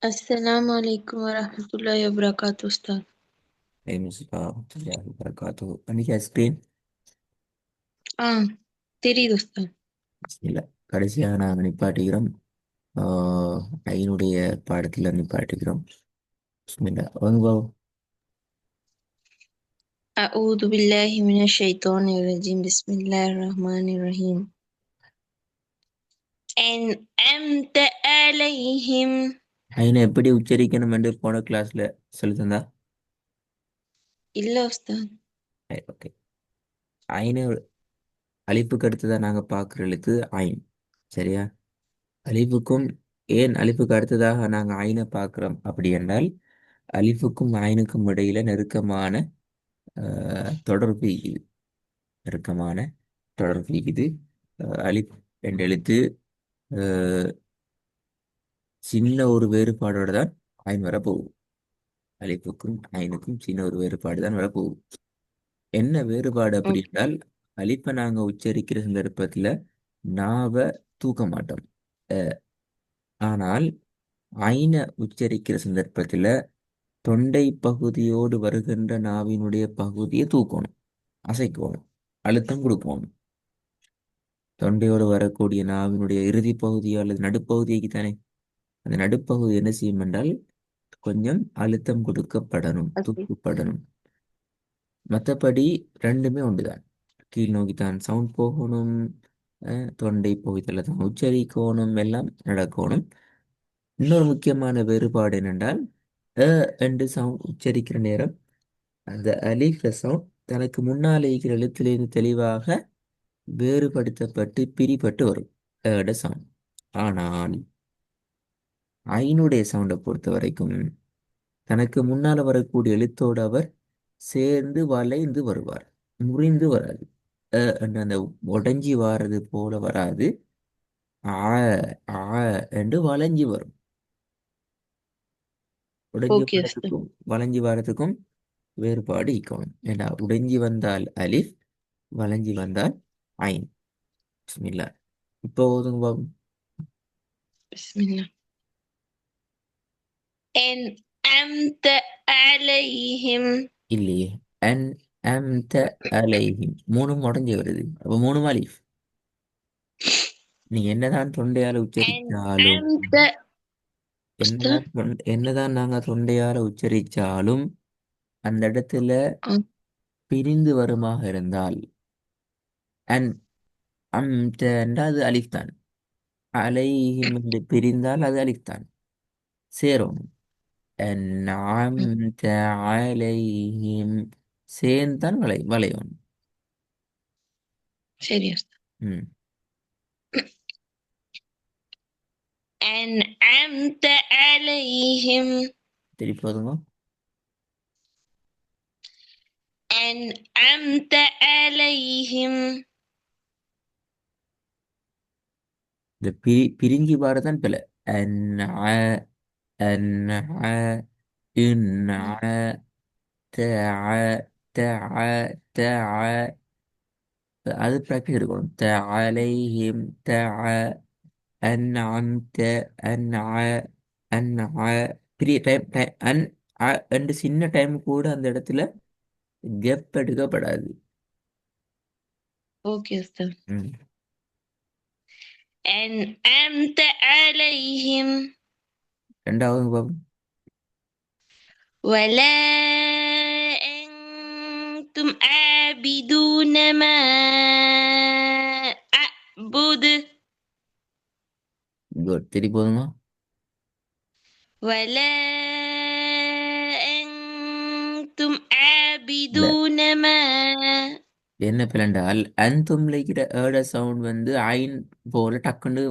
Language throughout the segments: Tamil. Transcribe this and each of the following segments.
السلام عليكم ورحمة الله وبركاته أستاذ. أي مصطفى ورحمة الله وبركاته. أنك ஸ்கிரீன் ஆ தெரியுது أستاذ. இல்லை, கடைசியாக நாங்கள் நிப்பாட்டுகிறோம். ஐனுடைய பாடத்தில் நிப்பாட்டுகிறோம். பிஸ்மில்லா வாங்க பாபு. أعوذ بالله من الشيطان الرجيم بسم الله الرحمن الرحيم. أنعمت عليهم. ஐனை எப்படி உச்சரிக்கணும் என்று போன கிளாஸில் சொல்லி தந்தா. இல்ல أستاذ. ஓகே. ஐனு அலிப்புக்கு அடுத்ததாக நாங்கள் பார்க்குற எழுத்து ஐன். சரியா? அலிஃபுக்கும் ஏன் அலிஃபுக்கு அடுத்ததாக நாங்கள் ஐனை பார்க்குறோம் அப்படி என்றால், அலிஃபுக்கும் ஐனுக்கும் இடையில நெருக்கமான தொடர்பு இது. நெருக்கமான தொடர்பு இது. அலிஃப் என்ற எழுத்து அஹ், சின்ன ஒரு வேறுபாடோட தான் ஐன் வரப்போகும். அலிஃபுக்கும் ஐனுக்கும் சின்ன ஒரு வேறுபாடு தான் வரப்போகும். என்ன வேறுபாடு அப்படி ஓகே. என்றால், அலிப்பை நாங்கள் உச்சரிக்கிற சந்தர்ப்பத்தில் நாவை தூக்க மாட்டோம். அஹ், ஆனால் ஐனை உச்சரிக்கிற சந்தர்ப்பத்தில் தொண்டை பகுதியோடு வருகின்ற நாவினுடைய பகுதியை தூக்கணும், அசைக்கணும், அழுத்தம் கொடுக்கணும். தொண்டையோடு வரக்கூடிய நாவினுடைய இறுதி பகுதியோ அல்லது நடுப்பகுதிக்கு தானே, அந்த நடுப்பகுதி என்ன செய்யும் என்றால் கொஞ்சம் அழுத்தம் கொடுக்கப்படணும், ஓகே. தூக்கப்படணும். மற்றபடி ரெண்டுமே ஒன்றுதான். கீழ் நோக்கித்தான் சவுண்ட் போகணும், தொண்டை பகுதியில் தான் உச்சரிக்கணும், எல்லாம் நடக்கணும். இன்னொரு முக்கியமான வேறுபாடு என்னென்றால், என்று சவுண்ட் உச்சரிக்கிற நேரம் அந்த அலிஃப் சவுண்ட் தனக்கு முன்னால் இருக்கிற எழுத்திலிருந்து தெளிவாக வேறுபடுத்தப்பட்டு பிரிபட்டு வரும் சவுண்ட். ஆனால் ஐனுடைய சவுண்டை பொறுத்த வரைக்கும் தனக்கு முன்னால வரக்கூடிய எழுத்தோடு அவர் சேர்ந்து வளைந்து வருவார், முறிந்து வராது. என்று அந்த உடைஞ்சி வாரது போல வராது. ஆ ஆ என்று வளைஞ்சி வரும். உடைஞ்சி ஓகே أستاذ. வாரத்துக்கும் வளைஞ்சி வாரத்துக்கும் வேறுபாடு இருக்கணும். ஏன்னா உடைஞ்சி வந்தால் அலிஃப், வளைஞ்சி வந்தால் ஐன். பிஸ்மில்லா. இப்போ ஓதுங்க பாபு. بسم الله. أنعمت عليهم. இல்லையே. அன் அம்த அலைஹிம் மூணும் உடஞ்சி வருது. அப்போ மூணு அலிஃப். நீங்க என்னதான் தொண்டையால உச்சரிச்சாலும், أنعمت أستاذ. என்னதான் நாங்க தொண்டையால உச்சரிச்சாலும் அந்த இடத்துல آه. பிரிந்து வருமாக இருந்தால் அன் அம்த என்றால் அது அலிஃப் தான். அலைஹிம் என்று பிரிந்தால் அது அலிஃப் தான். சேரும். அன்அம்த அலைஹிம் சேர்ந்தான் வளையும். சரி أستاذ. ம். أنعمت عليهم. திருப்பி போதுங்க. أنعمت عليهم. இந்த பிரிஞ்சு பாடுதான் பிள்ளை. அன்அ அன்அ இன்அ தஅ தஅ தஅ அது ப்ராக்டிஸ் இருக்கணும். தஅலைஹிம் தஅ அன்அம்த அன்அ அன்அ பெரிய டைம் அன் ரெண்டு சின்ன டைம் கூட அந்த இடத்துல கெப் எடுக்கப்படாது. ஓகே أستاذ. ம். أنعمت عليهم. ரெண்டாவது பாபு. ولا أنتم عابدون ما أعبد. குட். திருப்பி போதுங்க. ولا أنتم இல்ல, عابدون ما. என்ன பிளண்டால் அந்தும்ல இருக்கிற ஏட சவுண்ட் வந்து ஐன் போல டக்குன்னு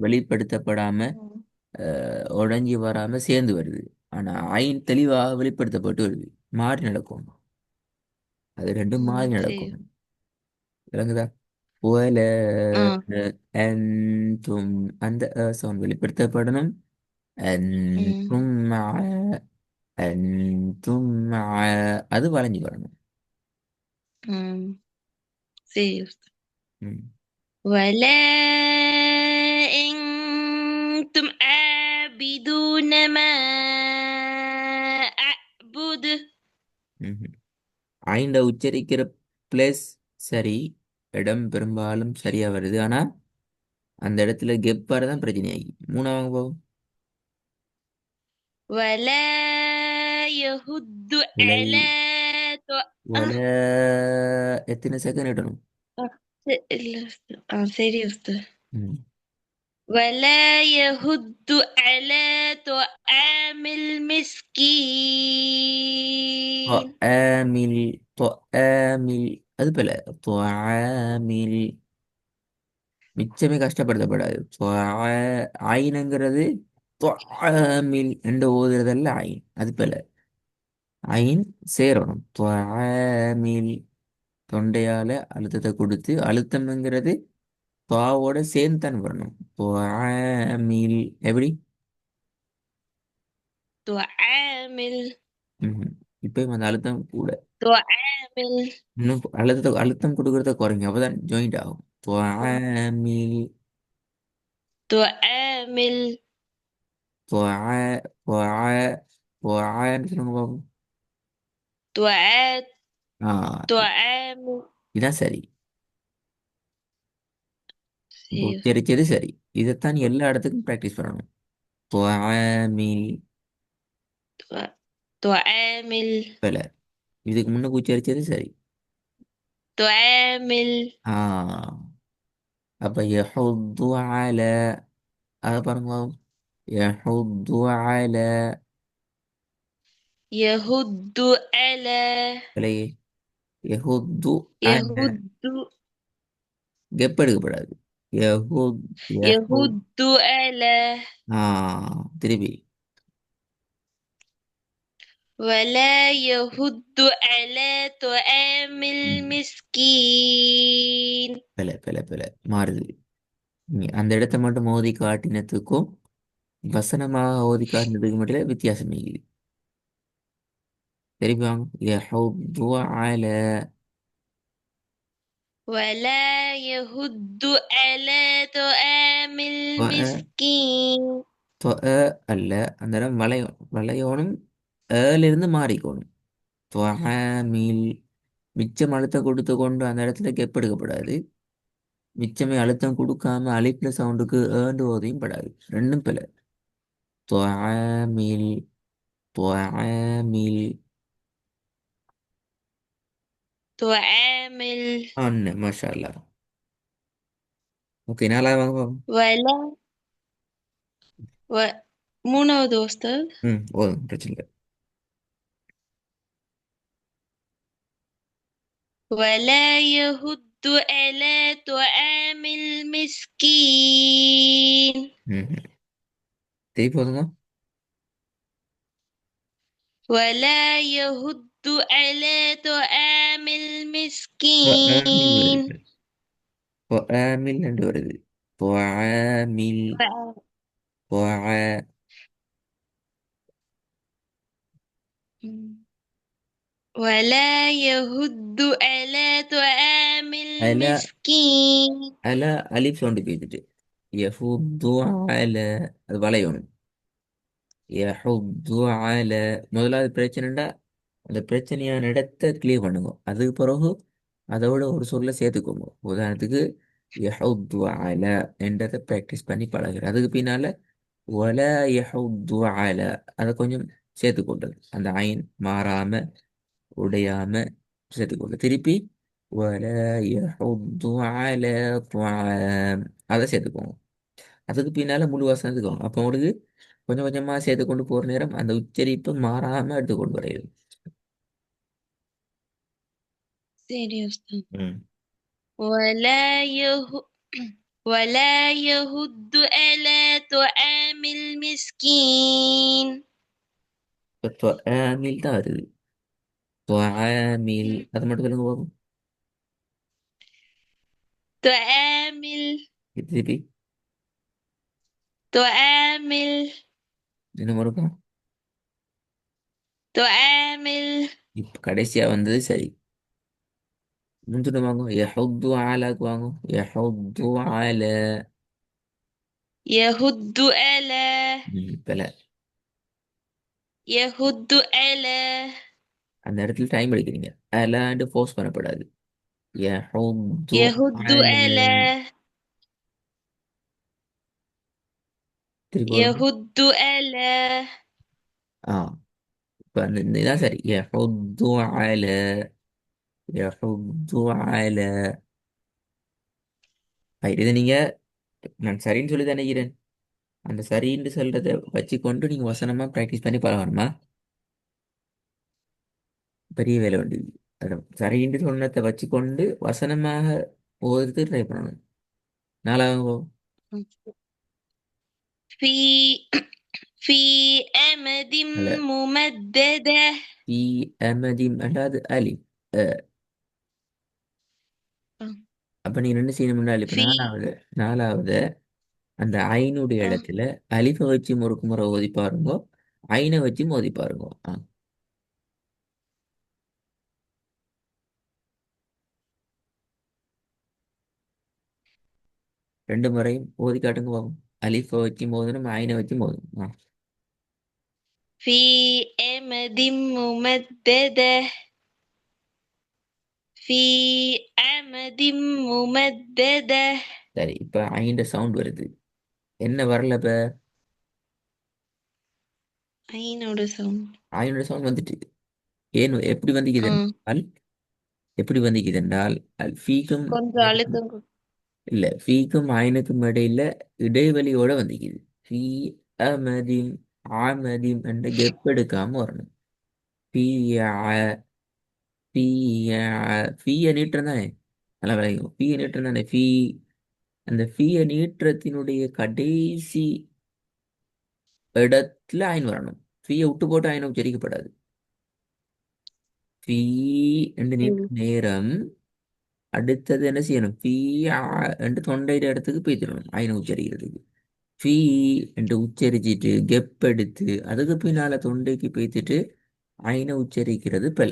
வெளிப்படுத்தப்படாம உடஞ்சி வராம சேர்ந்து வருது. ஆனா ஐன் தெளிவாக வெளிப்படுத்தப்பட்டு வருது. மாறி நடக்கும். அது ரெண்டும் மாறி சரி. நடக்கும். விளங்குதா? ஒல ஆ. அன்தும் அந்த சவுண்ட் வெளிப்படுத்தப்படணும். ம். அன்தும் அன்தும் அது வளைஞ்சு வரணும். ம். சரி. ம். ولا أنتم عابدون إنما أعبد. ம்ஹும். ஐண்ட உச்சரிக்கிற பிளேஸ் சரி, இடம் பெரும்பாலும் சரியா வருது. ஆனா அந்த இடத்துல கெப்பாரு தான் பிரச்சனை ஆகி. மூணாவது போகும். ولا يهد விலை على வல எத்தனை செகண்ட் இடணும்? سيري أستاذ. ம். ولا يهد على طعام المسكين. طعامل طعامل அது போல طعامل மிச்சமே கஷ்டப்படுத்தப்படாது. ஆயினுங்கிறது طعامل என்ற ஓதுறதல்ல ஆயின். அது போல ஐன் சேரணும். துவாமில் தொண்டையால அழுத்தத்தை கொடுத்து அழுத்தம்ங்கிறது துவாவோட சேர்ந்து தான் வரணும். துவாமில் எப்படி? تعامل. ம்ஹும். இப்பயும் அந்த அழுத்தம் கூட تعامل. இன்னும் அழுத்தம் கொடுக்கறத குறைங்க, அப்பதான் ஜாயிண்ட் ஆகும். துவாமில் تعامل. துவா துவா துவான்னு சொல்லுங்க பாப்போம். تعا- ஆ تعامل. இதான் சரி. இப்போ سير. உச்சரிச்சது சரி. இதைத்தான் எல்லா இடத்துக்கும் ப்ராக்டிஸ் பண்ணணும். துவாமில் تعامل. போல இதுக்கு முன்னுக்கு உச்சரிச்சது சரி. تعامل. ஆ அப்ப யஹுத்து அல, அதை பாருங்க. யஹுத்து அல يهد على. இல்லையே. யஹுத்து அல يهد. கெப் எடுக்கப்படாது. யஹுத் யஹுத் يهد على. ஆ திருப்பி ولا يهد على طعام ம். المسكين. பில மாறுது. அந்த இடத்த மட்டும் மோதி காட்டினதுக்கும் வசனமாக ஓதி காட்டினதுக்கு மட்டும் வித்தியாசம் இருக்குது. திருப்பி வாங்க. யஹுத்து அல ولا يهد على طعام المسكين. அல்ல, அந்த இடம் வளையோனும் ஏலிருந்து மாறிக்கோணும். துவஹாமில் மிச்சம் அழுத்தம் கொடுத்து கொண்டு அந்த இடத்துல கெப் எடுக்கப்படாது. மிச்சமே அழுத்தம் கொடுக்காம அலிப்ல சவுண்டுக்கு ஏண்டு ஓதையும் படாது. ரெண்டும் பிழை. துவஹாமில் துவஹாமில் تعامل. அண்ணே மாஷா அல்லாஹ். ஓகே, நாலாவது வாங்க பாப்போம். ولا و... மூணாவது உஸ்தாத். ம் போதும், பிரச்சனை இல்லை. ولا يهد على طعام المسكين. ம் திருப்பி போதுங்க. ولا يهد على طعام துவஹாமில் المسكين. வருது. துவஹாமில் ரெண்டு வருது. துவஹாமில் துவஹா ولا يهد على طعام அல المسكين. அல அலிப் சவுண்டு பேசிட்டு யஹுத்து அல அது வளையணும். யஹுத்து அல முதலாவது பிரச்சனைண்டா அந்த பிரச்சனையான இடத்த கிளியர் பண்ணுங்க. அதுக்கு பிறகு அதோட ஒரு சொல்ல சேர்த்துக்கோங்க. உதாரணத்துக்கு யஹுத்து அல என்றதை ப்ராக்டிஸ் பண்ணி பழகுற. அதுக்கு பின்னால ஒல யஹுத்து அல அதை கொஞ்சம் சேர்த்துக்கொண்டது. அந்த ஐன் மாறாம உடையாம சேர்த்துக்கொண்டு திருப்பி ஒல யஹுத்து அல துஆம் அதை சேர்த்துக்கோங்க. அதுக்கு பின்னால முழு வசனத்துக்கு வாங்க. அப்போ உங்களுக்கு கொஞ்சம் கொஞ்சமா சேர்த்து கொண்டு போற நேரம் அந்த உச்சரிப்பு மாறாம எடுத்துக்கொண்டு வரையுது. سيري أستاذ. ம். ولا يه ولا يهد على طعام المسكين. இப்ப துஆமில் தான் வருது. துஆமில் அது மட்டும் சொல்லுங்க போகும். تعامل. திருப்பி تعامل. இன்னும் இருக்கும். تعامل. இப்ப கடைசியா வந்தது சரி. முந்தின வாங்க. யஹுத்து அலாக்கு வாங்க. யஹுத்து அல يهد على. பிழை. يهد على அந்த இடத்துல டைம் எடுக்கிறீங்க. அலாண்டு ஃபோர்ஸ் பண்ணப்படாது. யஹுத்து يهد அல. على திருப்பி வரும். يهد على ஆ இப்போ இதான் சரி. யஹுத்து அல. யஹுத்து அல. இதை நீங்க நான் சரின்னு சொல்லி தான் நினைக்கிறேன். அந்த சரின்னு சொல்றதை வச்சுக்கொண்டு நீங்க வசனமா ப்ராக்டிஸ் பண்ணி பழகணுமா? பெரிய வேலை உண்டு. அதான் சரின்னு சொன்னதை வச்சுக்கொண்டு வசனமாக ஓதுறது ட்ரை பண்ணணும். நாலாவது في في أمد அல்ல. ممددة. في أمد அல்லாது அலி. அப்ப நீ என்ன செய்யணும்னா இப்ப في நாலாவது அந்த ஐனுடைய இடத்துல அலிஃபை வச்சு முறுக்கு முறை ஓதி பாருங்க. ஐனை வச்சு மோதி பாருங்க. ரெண்டு முறையும் ஓதி காட்டுங்க பாப்போம். அலிஃபை வச்சு மோதணும், ஐனை வச்சு மோதணும். في أمد ممددة. في أمد ممددة. சரி, இப்ப ஐண்ட சவுண்ட் வருது. என்ன வரல இப்ப? ஐனோட சவுண்ட். ஐனோட சவுண்ட் வந்துட்டு. ஏன் எப்படி வந்திக்குது என்றால் எப்படி வந்திக்குது என்றால் ஃபீக்கும் கொஞ்சம் அழுத்தம் இல்ல ஃபீக்கும் ஐனுக்கும் இடையில இடைவெளியோட வந்திக்குது. ஃபீ அமதிம் ஆமதிம் என்ற கெப் எடுக்காம வரணும். ஃபீ ஃபீ ஃபீய நீட்டம் தானே. நல்லா விளையும். ஃபீய நீட்டம் தானே. அந்த ஃபீய நீற்றத்தினுடைய கடைசி இடத்துல ஐன் வரணும். ஃபீயை விட்டு போட்டு ஐனை உச்சரிக்கப்படாது. ஃபீ என்று நீட்டும் நேரம் அடுத்தது என்ன செய்யணும்? ஃபீ என்று தொண்டையிட இடத்துக்கு பேசிடணும் ஐனை உச்சரிக்கிறதுக்கு. ஃபீ என்று உச்சரிச்சிட்டு கெப் எடுத்து அதுக்கு பின்னால தொண்டைக்கு பேத்துட்டு ஐனை உச்சரிக்கிறது பல.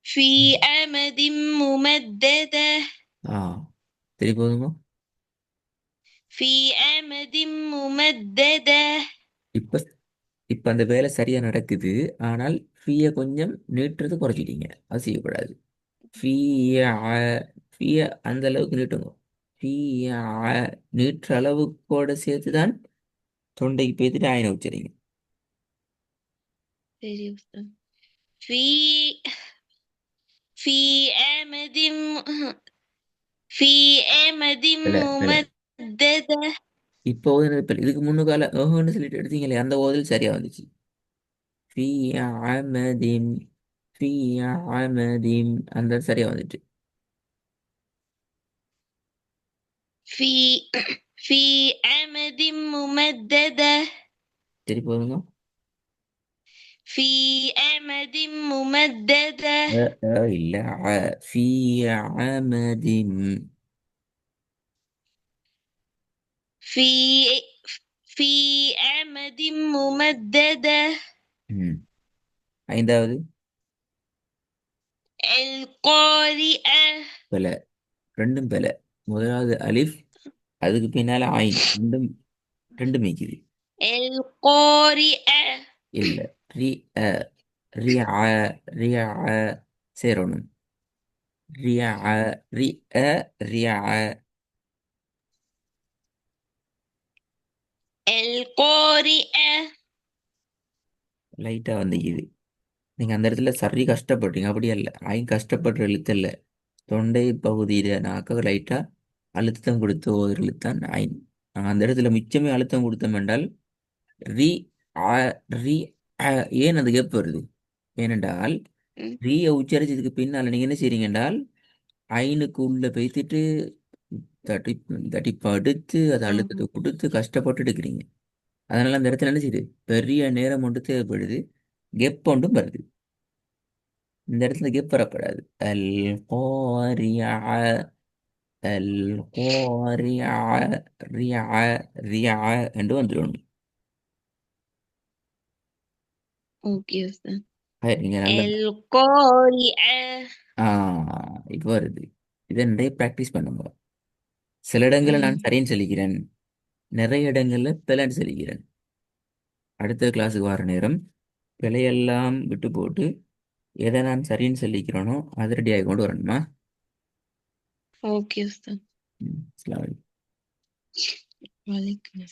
في أمد ممددة. ஆ சரி போதுமா? في أمد ممددة. இப்ப இப்ப அந்த வேலை சரியா நடக்குது. ஆனால் ஃபீயை கொஞ்சம் நீட்டுறது குறைச்சிட்டீங்க. அது செய்யக்கூடாது. ஃபீய ஃபீய அந்த அளவுக்கு நீட்டுங்க. ஃபீய நீட்டுற அளவுக்கோட சேர்த்து தான் தொண்டைக்கு பேத்துட்டு ஆயினை உச்சரிங்க. சரி உஸ்தாத். في في أمد في أمد இல்ல இல்ல ممددة. இப்போ இப்ப இதுக்கு முன்னுக்கால ஓஹோன்னு சொல்லிட்டு எடுத்தீங்களே அந்த ஓதல் சரியா வந்துச்சு. ஃபீ அமதின் ஃபீ அமதின் அந்த சரியா வந்துட்டு. في في أمد ممددة. சரி போதுங்க. في أمد ممددة. இல்ல ஃபீ அமதின். في في أمد ممددة. ம். ஐந்தாவது القارئة. பல. ரெண்டும் பல. முதலாவது அலிஃப் அதுக்கு பின்னால ஆயின் ரெண்டும் மேய்க்குது. القارئة. இல்ல ரி அ ரி அ ரி அ சேரணும். ரி அ ரி அ ரி அ القارئة. லைட்டா வந்துக்குது. நீங்க அந்த இடத்துல சரி கஷ்டப்படுறீங்க. அப்படியே இல்லை. ஆயின் கஷ்டப்படுற எழுத்து இல்லை. தொண்டை பகுதியில நாக்க லைட்டா அழுத்தம் கொடுத்து ஒரு எழுத்தான் ஆயின். அந்த இடத்துல மிச்சமே அழுத்தம் கொடுத்தோம் என்றால் ரி அ ரி அ. ஏன் அது கேப் வருது? ஏனென்றால் ரீயை உச்சரிச்சதுக்கு பின்னால் நீங்க என்ன செய்றீங்க என்றால் ஐனுக்கு உள்ள பேசிட்டு தட்டி தட்டி படுத்து அதை அழுத்தத்தை கொடுத்து கஷ்டப்பட்டு எடுக்கிறீங்க. அதனால அந்த இடத்துல என்ன செய்யுது? பெரிய நேரம் ஒன்று தேவைப்படுது. கெப் ஒன்றும் வருது. இந்த இடத்துல கெப் வரப்படாது. அல் கோரியா அல் கோரியா ரியா ரியா என்று வந்துடணும். ஓகே உஸ்தாத். நீங்க நல்ல القارئة. ஆ இப்போ வருது. இதை நிறைய ப்ராக்டிஸ் பண்ணுங்க. சில இடங்களில் நான் ம். சரின்னு சொல்லிக்கிறேன், நிறைய இடங்கள்ல பிழைன்னு சொல்லிக்கிறேன். அடுத்த கிளாஸுக்கு வர நேரம் பிழையெல்லாம் விட்டு போட்டு எதை நான் சரின்னு சொல்லிக்கிறேனோ அதிரடியாக கொண்டு வரணுமா? ஓகே உஸ்தாத். அஸ்ஸலாமு அலைக்கும். வலைக்கும்